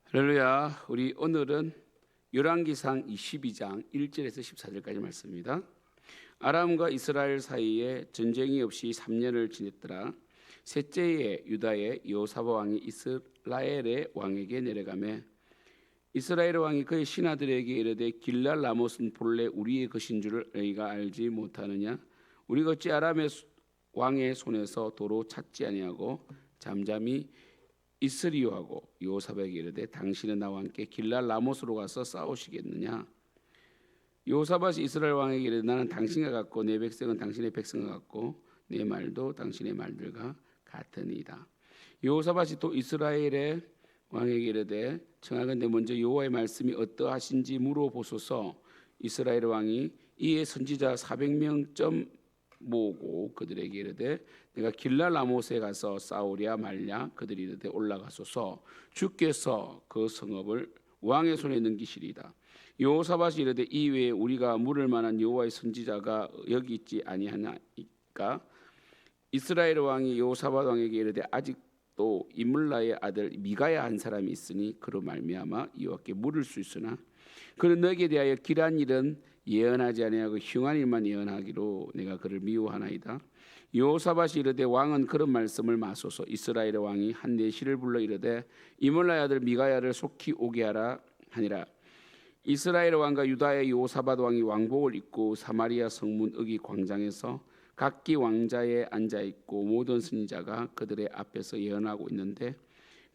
할렐루야. 우리 오늘은 열왕기상 22장 1절에서 14절까지 말씀입니다. 아람과 이스라엘 사이에 전쟁이 없이 3년을 지냈더라. 셋째에 유다의 여호사밧 왕이 이스라엘의 왕에게 내려가매 이스라엘 왕이 그의 신하들에게 이르되 길랄 라못은 본래 우리의 것인 줄을 너희가 알지 못하느냐? 우리가 어찌 아람의 왕의 손에서 도로 찾지 아니하고 잠잠히 있으리요하고 여호사밧에게 이르되 당신은 나와 함께 길랄 라못으로 가서 싸우시겠느냐? 여호사밧이 이스라엘 왕에게 이르되 나는 당신과 같고 내 백성은 당신의 백성과 같고 내 말도 당신의 말들과 같으니이다. 여호사밧이 또 이스라엘의 왕에게 이르되 청하건대 먼저 여호와의 말씀이 어떠하신지 물어보소서. 이스라엘 왕이 이에 선지자 400명 모으고 그들에게 이르되 내가 길랄 라못에 가서 싸우랴 말랴? 그들이 이르되 올라가소서. 주께서 그 성읍을 왕의 손에 넘기시리이다. 여호사밧이 이르되 이외에 우리가 물을 만한 여호와의 선지자가 여기 있지 아니하나이까? 이스라엘 왕이 여호사밧 왕에게 이르되 아직도 이물라의 아들 미가야 한 사람이 있으니 그로 말미암아 여호와께 물을 수 있으나 그는 너에게 대하여 길한 일은 예언하지 아니하고 흉한 일만 예언하기로 내가 그를 미워하나이다. 여호사밧이 이르되 왕은 그런 말씀을 마소서. 이스라엘의 왕이 한 내시를 불러 이르되 이물라의 아들 미가야를 속히 오게 하라 하니라. 이스라엘 왕과 유다의 여호사밧 왕이 왕복을 입고 사마리아 성문 어기 광장에서 각기 왕자에 앉아 있고 모든 선지자가 그들의 앞에서 예언하고 있는데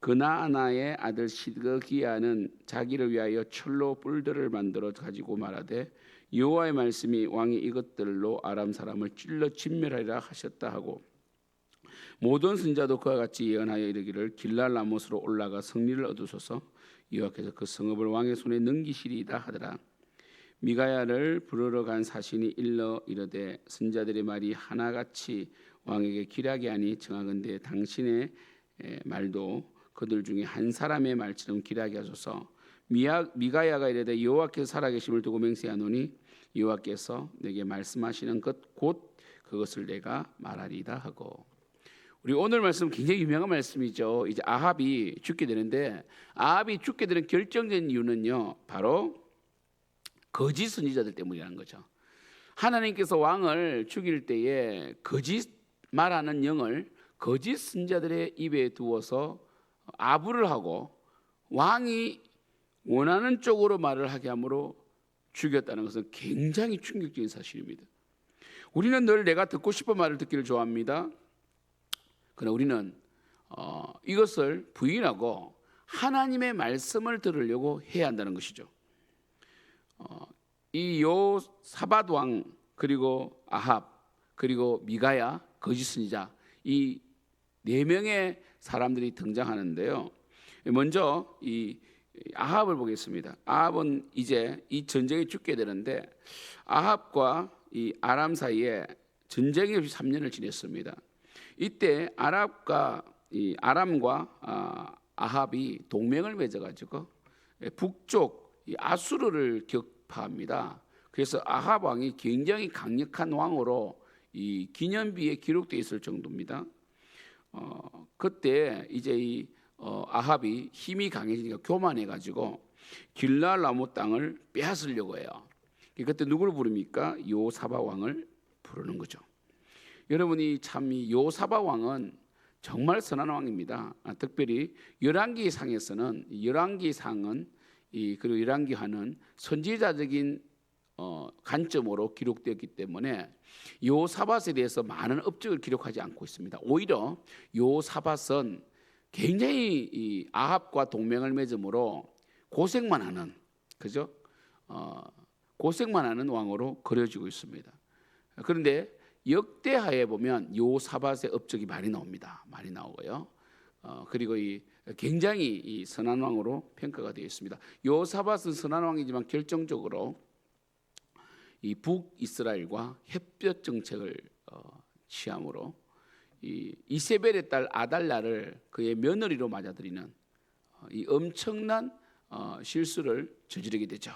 그나아나의 아들 시드기야는 자기를 위하여 철로 뿔들을 만들어 가지고 말하되 여호와의 말씀이 왕이 이것들로 아람 사람을 찔러 진멸하리라 하셨다 하고 모든 선지자도 그와 같이 예언하여 이르기를 길랄 라못으로 올라가 승리를 얻으소서. 여호와께서 그 성읍을 왕의 손에 넘기시리이다 하더라. 미가야를 부르러 간 사신이 일러 이르되 선지자들의 말이 하나같이 왕에게 기략이 아니 청하건대 당신의 말도 그들 중에 한 사람의 말처럼 기략이 하소서. 미가야가 이르되 여호와께서 살아계심을 두고 맹세하노니 여호와께서 내게 말씀하시는 것 곧 그것을 내가 말하리이다 하고. 우리 오늘 말씀 굉장히 유명한 말씀이죠. 이제 아합이 죽게 되는데 아합이 죽게 되는 결정적인 이유는요 바로 거짓 선지자들 때문이라는 거죠. 하나님께서 왕을 죽일 때에 거짓 말하는 영을 거짓 선지자들의 입에 두어서 아부를 하고 왕이 원하는 쪽으로 말을 하게 함으로 죽였다는 것은 굉장히 충격적인 사실입니다. 우리는 늘 내가 듣고 싶은 말을 듣기를 좋아합니다. 그러나 우리는 이것을 부인하고 하나님의 말씀을 들으려고 해야 한다는 것이죠. 이 여호사밧 왕 그리고 아합 그리고 미가야 거짓 선지자 이 네 명의 사람들이 등장하는데요. 먼저 이 아합을 보겠습니다. 아합은 이제 이 전쟁에 죽게 되는데 아합과 이 아람 사이에 전쟁이 없이 3년을 지냈습니다. 이때 아람과 아합이 동맹을 맺어가지고 북쪽 아수르를 격파합니다. 그래서 아합 왕이 굉장히 강력한 왕으로 이 기념비에 기록되어 있을 정도입니다. 그때 이제 이 아합이 힘이 강해지니까 교만해가지고 길랄 라못 땅을 빼앗으려고 해요. 그때 누구를 부릅니까? 여호사밧 왕을 부르는 거죠. 여러분이 참 이 여호사밧 왕은 정말 선한 왕입니다. 특별히 열왕기상에서는 열왕기상은 그리고 열왕기하는 선지자적인 관점으로 기록되었기 때문에 여호사밧에 대해서 많은 업적을 기록하지 않고 있습니다. 오히려 여호사밧은 굉장히 이 아합과 동맹을 맺음으로 고생만 하는 그죠? 고생만 하는 왕으로 그려지고 있습니다. 그런데 역대하에 보면 여호사밧의 업적이 많이 나옵니다. 많이 나오고요. 그리고 이 굉장히 이 선한 왕으로 평가가 되어 있습니다. 여호사밧은 선한 왕이지만 결정적으로 이 북이스라엘과 협력 정책을 취함으로 이 이세벨의 딸 아달랴를 그의 며느리로 맞아들이는 이 엄청난 실수를 저지르게 되죠.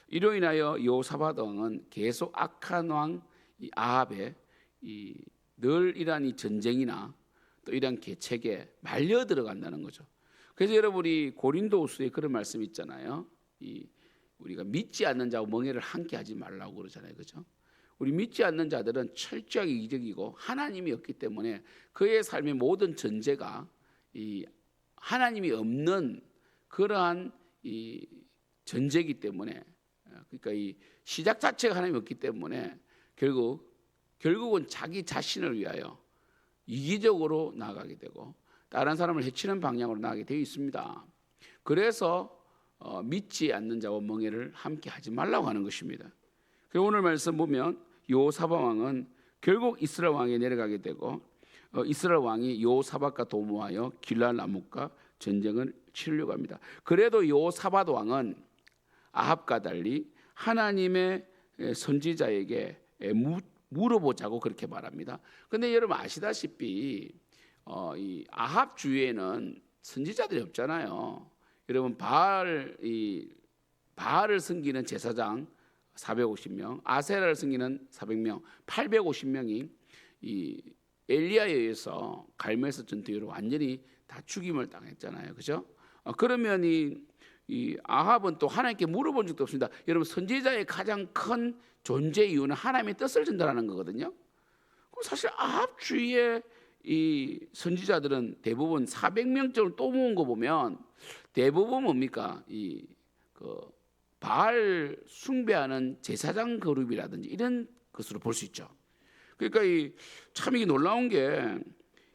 이로 인하여 여호사밧 왕은 계속 악한 왕 아합의 늘 이러한 이 전쟁이나 또 이러한 계책에 말려 들어간다는 거죠. 그래서 여러분이 고린도후서에 그런 말씀 있잖아요. 우리가 믿지 않는 자와 멍에를 함께 하지 말라고 그러잖아요, 그죠? 우리 믿지 않는 자들은 철저하게 이적이고 하나님이 없기 때문에 그의 삶의 모든 전제가 이 하나님이 없는 그러한 이 전제이기 때문에, 그러니까 이 시작 자체가 하나님이 없기 때문에 결국은 자기 자신을 위하여 이기적으로 나아가게 되고 다른 사람을 해치는 방향으로 나가게 되어 있습니다. 그래서 믿지 않는 자와 멍에를 함께 하지 말라고 하는 것입니다. 그리고 오늘 말씀 보면 여호사밧 왕은 결국 이스라엘 왕에 내려가게 되고 이스라엘 왕이 여호사밧과 도모하여 길랄 나뭇과 전쟁을 치르려고 합니다. 그래도 여호사밧 왕은 아합과 달리 하나님의 선지자에게 물어보자고 그렇게 말합니다. 그런데 여러분 아시다시피 이 아합 주위에는 선지자들이 없잖아요. 여러분 바알을 섬기는 제사장 450명, 아세라를 섬기는 400명, 850명이 이 엘리야에 의해서 갈멜에서 전투로 완전히 다 죽임을 당했잖아요, 그죠? 그러면 이 아합은 또 하나님께 물어본 적도 없습니다. 여러분 선지자의 가장 큰 존재 이유는 하나님의 뜻을 전달하는 거거든요. 그럼 사실 아합 주위에 이 선지자들은 대부분 400명쯤을 또 모은 거 보면 대부분 뭡니까? 바알 숭배하는 제사장 그룹이라든지 이런 것으로 볼 수 있죠. 그러니까 참 이게 놀라운 게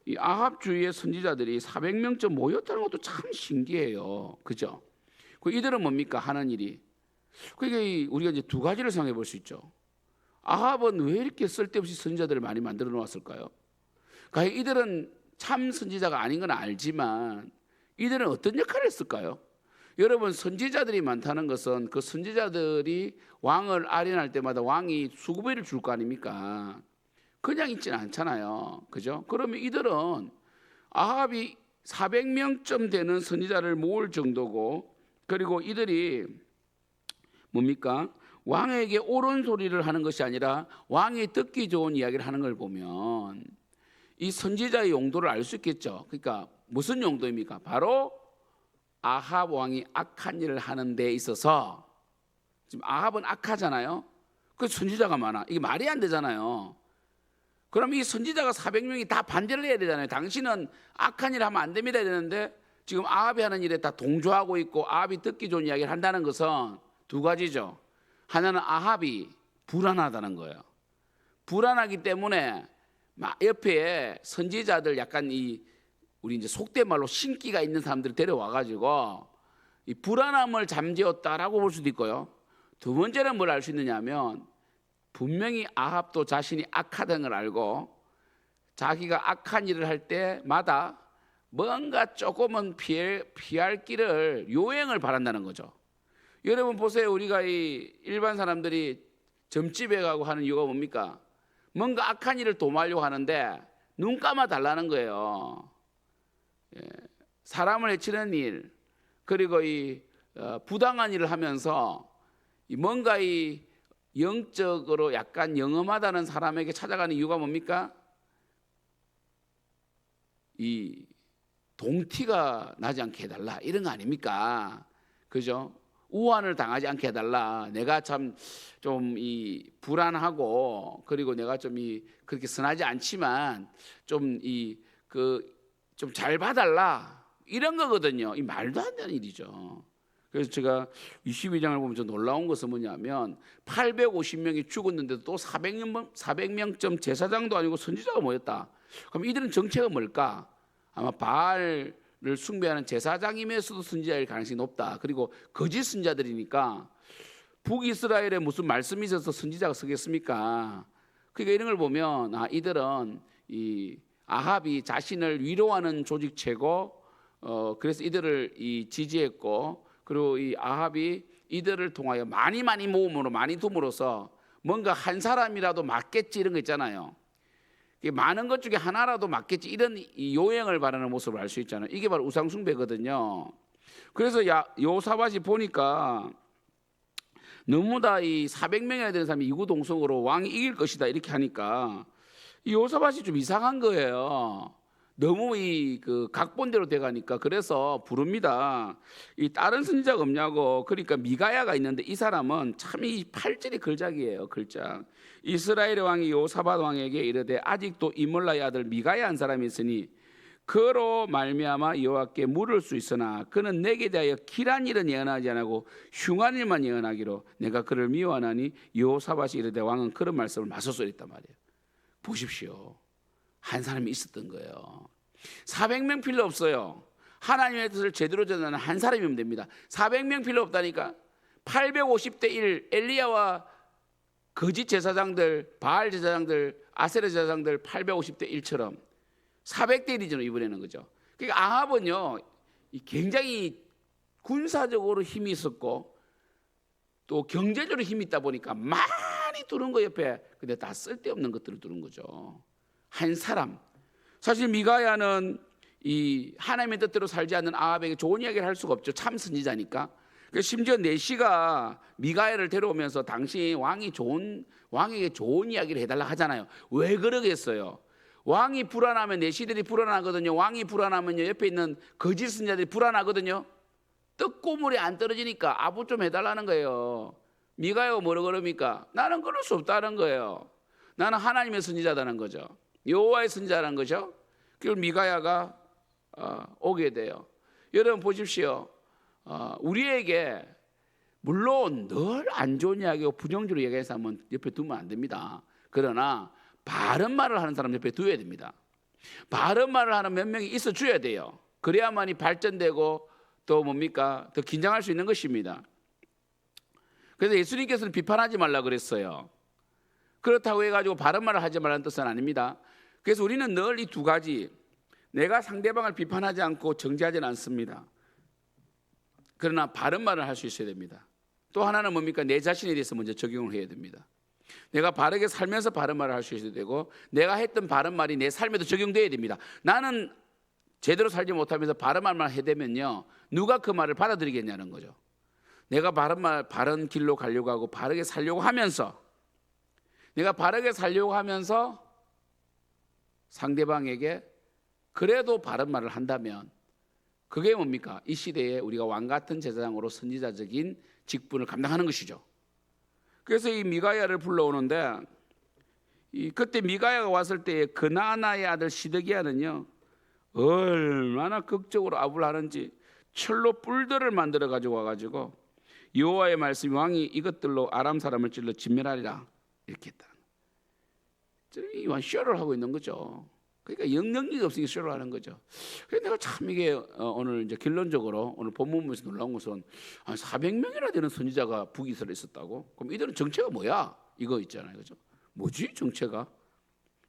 이 아합 주위의 선지자들이 400명쯤 모였다는 것도 참 신기해요, 그죠? 이들은 뭡니까 하는 일이? 그러니까 우리가 이제 두 가지를 생각해 볼 수 있죠. 아합은 왜 이렇게 쓸데없이 선지자들을 많이 만들어 놓았을까요? 그러니까 이들은 참 선지자가 아닌 건 알지만 이들은 어떤 역할을 했을까요? 여러분 선지자들이 많다는 것은 그 선지자들이 왕을 아련할 때마다 왕이 수고비를 줄 거 아닙니까? 그냥 있지는 않잖아요, 그죠? 그러면 이들은 아합이 400명쯤 되는 선지자를 모을 정도고, 그리고 이들이 뭡니까? 왕에게 옳은 소리를 하는 것이 아니라 왕이 듣기 좋은 이야기를 하는 걸 보면 이 선지자의 용도를 알 수 있겠죠. 그러니까 무슨 용도입니까? 바로 아합 왕이 악한 일을 하는 데 있어서, 지금 아합은 악하잖아요. 그 선지자가 많아. 이게 말이 안 되잖아요. 그럼 이 선지자가 400명이 다 반대를 해야 되잖아요. 당신은 악한 일을 하면 안 됩니다 이랬는데 지금 아합이 하는 일에 다 동조하고 있고 아합이 듣기 좋은 이야기를 한다는 것은 두 가지죠. 하나는 아합이 불안하다는 거예요. 불안하기 때문에 옆에 선지자들 약간 우리 이제 속된 말로 신기가 있는 사람들을 데려와 가지고 이 불안함을 잠재웠다라고 볼 수도 있고요. 두 번째는 뭘 알 수 있느냐면 분명히 아합도 자신이 악하다는 걸 알고 자기가 악한 일을 할 때마다 뭔가 조금은 피할 길을 요행을 바란다는 거죠. 여러분 보세요. 우리가 일반 사람들이 점집에 가고 하는 이유가 뭡니까? 뭔가 악한 일을 도모하려고 하는데 눈 감아 달라는 거예요. 사람을 해치는 일, 그리고 부당한 일을 하면서 뭔가 영적으로 약간 영험하다는 사람에게 찾아가는 이유가 뭡니까? 동티가 나지 않게 해달라 이런 거 아닙니까? 그죠? 우환을 당하지 않게 해달라. 내가 참 좀 불안하고 그리고 내가 좀 그렇게 선하지 않지만 좀 좀 잘 봐달라 이런 거거든요. 이 말도 안 되는 일이죠. 그래서 제가 22장을 보면 좀 놀라운 것은 뭐냐면 850명이 죽었는데도 또 400명쯤 제사장도 아니고 선지자가 모였다. 그럼 이들은 정체가 뭘까? 아마 바알을 숭배하는 제사장임에서도 선지자일 가능성이 높다. 그리고 거짓 선지자들이니까 북이스라엘에 무슨 말씀이 있어서 선지자가 서겠습니까? 그러니까 이런 걸 보면 이들은 아합이 자신을 위로하는 조직체고 그래서 이들을 지지했고, 그리고 아합이 이들을 통하여 많이 모음으로 많이 둠으로써 뭔가 한 사람이라도 맞겠지 이런 거 있잖아요. 많은 것 중에 하나라도 맞겠지 이런 요행을 바라는 모습을 알 수 있잖아요. 이게 바로 우상숭배거든요. 그래서 여호사밧이 보니까 너무 다 400명이나 되는 사람이 이구동성으로 왕이 이길 것이다 이렇게 하니까 이 여호사밧이 좀 이상한 거예요. 너무 이 그 각본대로 돼가니까 그래서 부릅니다. 이 다른 선지자가 없냐고. 그러니까 미가야가 있는데 이 사람은 참 이 팔절이 걸작이에요. 걸작. 이스라엘의 왕이 요사밧 왕에게 이르되 아직도 이몰라의 아들 미가야 한 사람이 있으니 그로 말미암아 여호와께 물을 수 있으나 그는 내게 대하여 길한 일은 예언하지 않고 흉한 일만 예언하기로 내가 그를 미워하나니 여호사밧이 이르되 왕은 그런 말씀을 마소서했단 말이에요. 보십시오. 한 사람이 있었던 거예요. 400명 필요 없어요. 하나님의 뜻을 제대로 전하는 한 사람이면 됩니다. 400명 필요 없다니까. 850대 1 엘리야와 거짓 제사장들, 바알 제사장들, 아세르 제사장들 850대 1처럼 400대 1이죠 이번에는. 그죠. 그러니까 아합은요 굉장히 군사적으로 힘이 있었고 또 경제적으로 힘이 있다 보니까 많이 두는 거 옆에. 근데 다 쓸데없는 것들을 두는 거죠. 한 사람. 사실 미가야는 이 하나님의 뜻대로 살지 않는 아합에게 좋은 이야기를 할 수가 없죠. 참 선지자니까. 심지어 내시가 미가야를 데려오면서 당시 왕에게 좋은 이야기를 해달라 하잖아요. 왜 그러겠어요? 왕이 불안하면 내시들이 불안하거든요. 왕이 불안하면요 옆에 있는 거짓 선지자들이 불안하거든요. 떡고물이 안 떨어지니까 아부 좀 해달라는 거예요. 미가야가 뭐라 그럽니까? 나는 그럴 수 없다는 거예요. 나는 하나님의 선지자다는 거죠. 여호와의 선지자라는 거죠. 그걸 미가야가 오게 돼요. 여러분 보십시오. 우리에게 물론 늘 안 좋은 이야기고 부정적으로 얘기하는 사람은 옆에 두면 안 됩니다. 그러나 바른 말을 하는 사람 옆에 두어야 됩니다. 바른 말을 하는 몇 명이 있어 줘야 돼요. 그래야만이 발전되고 또 뭡니까? 더 긴장할 수 있는 것입니다. 그래서 예수님께서는 비판하지 말라 그랬어요. 그렇다고 해가지고 바른 말을 하지 말라는 뜻은 아닙니다. 그래서 우리는 늘 이 두 가지, 내가 상대방을 비판하지 않고 정죄하지는 않습니다. 그러나 바른 말을 할 수 있어야 됩니다. 또 하나는 뭡니까? 내 자신에 대해서 먼저 적용을 해야 됩니다. 내가 바르게 살면서 바른 말을 할 수 있어야 되고 내가 했던 바른 말이 내 삶에도 적용돼야 됩니다. 나는 제대로 살지 못하면서 바른 말만 해대면요 누가 그 말을 받아들이겠냐는 거죠. 내가 바른 길로 가려고 하고 바르게 살려고 하면서 내가 바르게 살려고 하면서 상대방에게 그래도 바른 말을 한다면 그게 뭡니까? 이 시대에 우리가 왕 같은 제사장으로 선지자적인 직분을 감당하는 것이죠. 그래서 이 미가야를 불러오는데 그때 미가야가 왔을 때 그나나의 아들 시드기야는요 얼마나 극적으로 아부를 하는지 철로 뿔들을 만들어 가지고 와가지고 여호와의 말씀이 왕이 이것들로 아람 사람을 찔러 진멸하리라 이렇게 했다. 이 쇼를 하고 있는 거죠. 그러니까 영향력이 없으니까 쇼를 하는 거죠. 그래서 내가 참 이게 오늘 이제 결론적으로 오늘 본문에서 놀라운 것은 400명이나 되는 선지자가 북이스라엘에 있었다고? 그럼 이들은 정체가 뭐야? 이거 있잖아요, 그죠? 뭐지 정체가?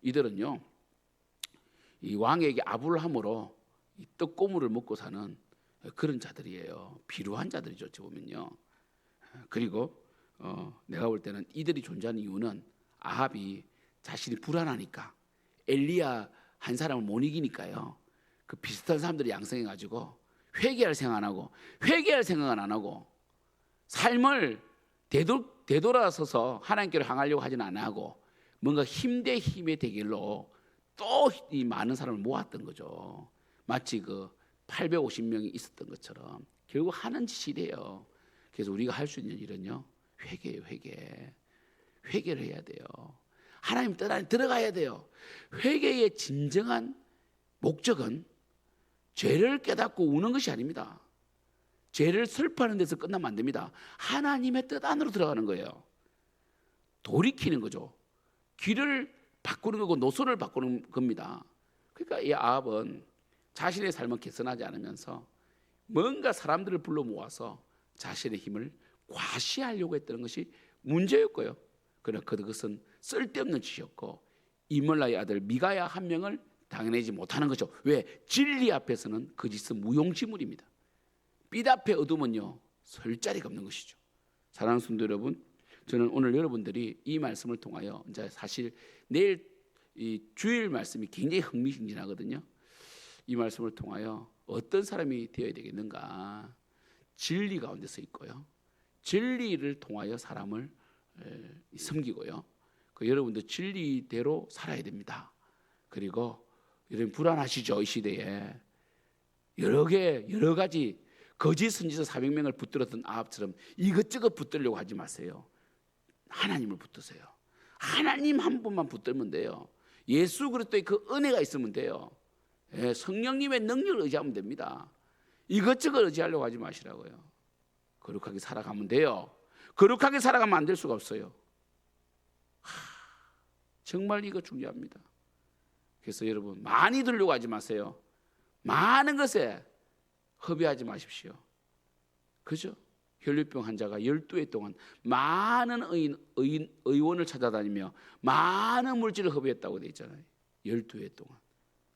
이들은요 이 왕에게 아부를 함으로 이 떡고물을 먹고 사는 그런 자들이에요. 비루한 자들이죠, 어찌 보면요. 그리고 내가 볼 때는 이들이 존재하는 이유는 아합이 자신이 불안하니까 엘리야 한 사람을 못 이기니까요. 그 비슷한 사람들이 양성해가지고 회개할 생각 안 하고 회개할 생각은 안 하고 삶을 되돌아서서 하나님께로 향하려고 하지는 안 하고 뭔가 힘 대 힘의 대결로 또 이 많은 사람을 모았던 거죠. 마치 그 850명이 있었던 것처럼 결국 하는 짓이래요. 그래서 우리가 할 수 있는 일은요 회개예요. 회개를 해야 돼요. 하나님 뜻 안에 들어가야 돼요. 회개의 진정한 목적은 죄를 깨닫고 우는 것이 아닙니다. 죄를 슬퍼하는 데서 끝나면 안 됩니다. 하나님의 뜻 안으로 들어가는 거예요. 돌이키는 거죠. 길을 바꾸는 거고 노선을 바꾸는 겁니다. 그러니까 이 아합은 자신의 삶을 개선하지 않으면서 뭔가 사람들을 불러 모아서 자신의 힘을 과시하려고 했던 것이 문제였고요. 그러나 그것은 쓸데없는 짓이었고 이몰라의 아들 미가야 한 명을 당해내지 못하는 거죠. 왜? 진리 앞에서는 거짓은 무용지물입니다. 빛 앞에 어둠은요 설 자리가 없는 것이죠. 사랑하는 성도 여러분, 저는 오늘 여러분들이 이 말씀을 통하여 이제 사실 내일 이 주일 말씀이 굉장히 흥미진진하거든요. 이 말씀을 통하여 어떤 사람이 되어야 되겠는가? 진리 가운데 서 있고요. 진리를 통하여 사람을 섬기고요. 여러분도 진리대로 살아야 됩니다. 그리고 여러분 불안하시죠? 이 시대에 여러 가지 거짓 선지자 400명을 붙들었던 아합처럼 이것저것 붙들려고 하지 마세요. 하나님을 붙드세요. 하나님 한 분만 붙들면 돼요. 예수 그리스도의 그 은혜가 있으면 돼요. 예, 성령님의 능력을 의지하면 됩니다. 이것저것 의지하려고 하지 마시라고요. 거룩하게 살아가면 돼요. 거룩하게 살아가면 안 될 수가 없어요. 정말 이거 중요합니다. 그래서 여러분 많이 들려고 하지 마세요. 많은 것에 허비하지 마십시오. 그죠? 혈류병 환자가 12회 동안 많은 의원을 찾아다니며 많은 물질을 허비했다고 되어 있잖아요. 12회 동안.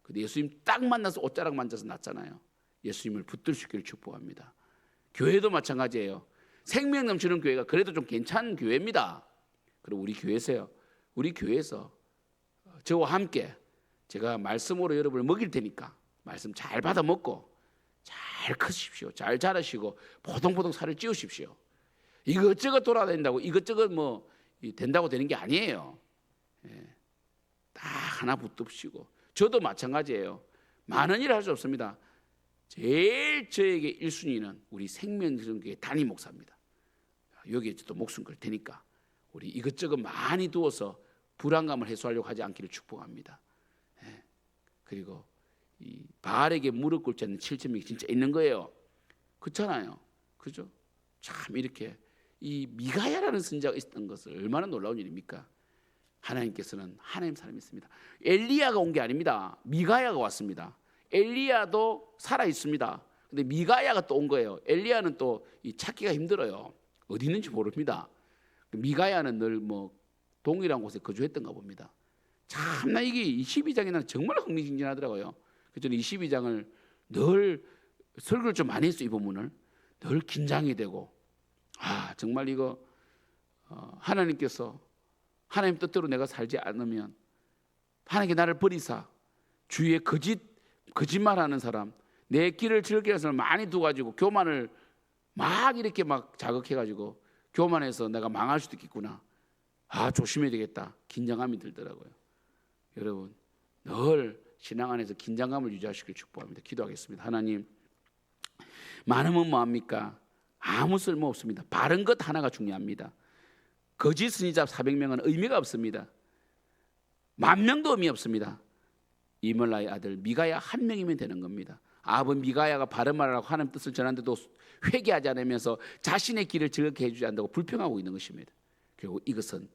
근데 예수님 딱 만나서 옷자락 만져서 낫잖아요. 예수님을 붙들 수 있기를 축복합니다. 교회도 마찬가지예요. 생명 넘치는 교회가 그래도 좀 괜찮은 교회입니다. 그리고 우리 교회에서 저와 함께 제가 말씀으로 여러분을 먹일 테니까 말씀 잘 받아 먹고 잘 크십시오. 잘 자라시고 포동포동 살을 찌우십시오. 이것저것 돌아다닌다고 이것저것 뭐 된다고 되는 게 아니에요. 예. 다 하나 붙듭시고 저도 마찬가지예요. 많은 일을 할 수 없습니다. 제일 저에게 1순위는 우리 생명교회 담임 목사입니다. 여기에 또 목숨 걸 테니까 우리 이것저것 많이 두어서 불안감을 해소하려고 하지 않기를 축복합니다. 예. 그리고 이 바알에게 무릎 꿇지 않는 7,000명이 진짜 있는 거예요. 그렇잖아요. 그죠? 참 이렇게 이 미가야라는 선지자가 있었던 것을 얼마나 놀라운 일입니까? 하나님께서는 하나님 사람이 있습니다. 엘리야가 온 게 아닙니다. 미가야가 왔습니다. 엘리야도 살아 있습니다. 근데 미가야가 또 온 거예요. 엘리야는 또 이 찾기가 힘들어요. 어디 있는지 모릅니다. 미가야는 늘 뭐 동일한 곳에 거주했던가 봅니다. 참나 이게 22장에는 정말 흥미진진하더라고요. 그래서 저는 22장을 늘 설교를 좀 많이 했어요. 이 부분을 늘 긴장이 되고 정말 이거 하나님께서 하나님 뜻대로 내가 살지 않으면 하나님께 나를 버리사 주위에 거짓말하는 사람, 내 길을 즐기는 사람 많이 두가지고 교만을 막 이렇게 막 자극해가지고 교만해서 내가 망할 수도 있겠구나. 조심해야 되겠다. 긴장감이 들더라고요. 여러분 늘 신앙 안에서 긴장감을 유지하시길 축복합니다. 기도하겠습니다. 하나님, 많으면 뭐합니까? 아무 쓸모 없습니다. 바른 것 하나가 중요합니다. 거짓 선지자 400명은 의미가 없습니다. 10,000명도 의미 없습니다. 이멀라의 아들 미가야 한 명이면 되는 겁니다. 아버 미가야가 바른 말을 하고 하나님 뜻을 전하는데도 회개하지 않으면서 자신의 길을 즐겁게 해주지 않는다고 불평하고 있는 것입니다. 결국 이것은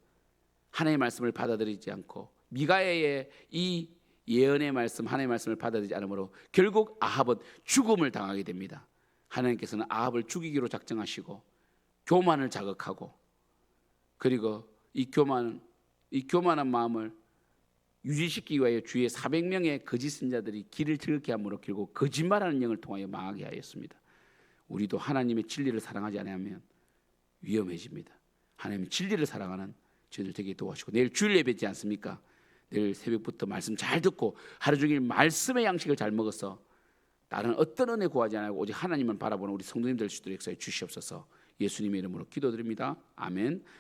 하나님의 말씀을 받아들이지 않고 미가야의 이 예언의 말씀, 하나님의 말씀을 받아들이지 않으므로 결국 아합은 죽음을 당하게 됩니다. 하나님께서는 아합을 죽이기로 작정하시고 교만을 자극하고 그리고 이 교만한 마음을 유지시키기 위하여 주위에 400명의 거짓 선자들이 길을 즐겁게 함으로 결국 거짓말하는 영을 통하여 망하게 하였습니다. 우리도 하나님의 진리를 사랑하지 않으면 위험해집니다. 하나님의 진리를 사랑하는 저희들 되게 도와주시고 내일 주일 예배지 않습니까? 내일 새벽부터 말씀 잘 듣고 하루 종일 말씀의 양식을 잘 먹어서 다른 어떤 은혜 구하지 않고 오직 하나님만 바라보는 우리 성도님 될 수 있도록 역사해 주시옵소서. 예수님의 이름으로 기도드립니다. 아멘.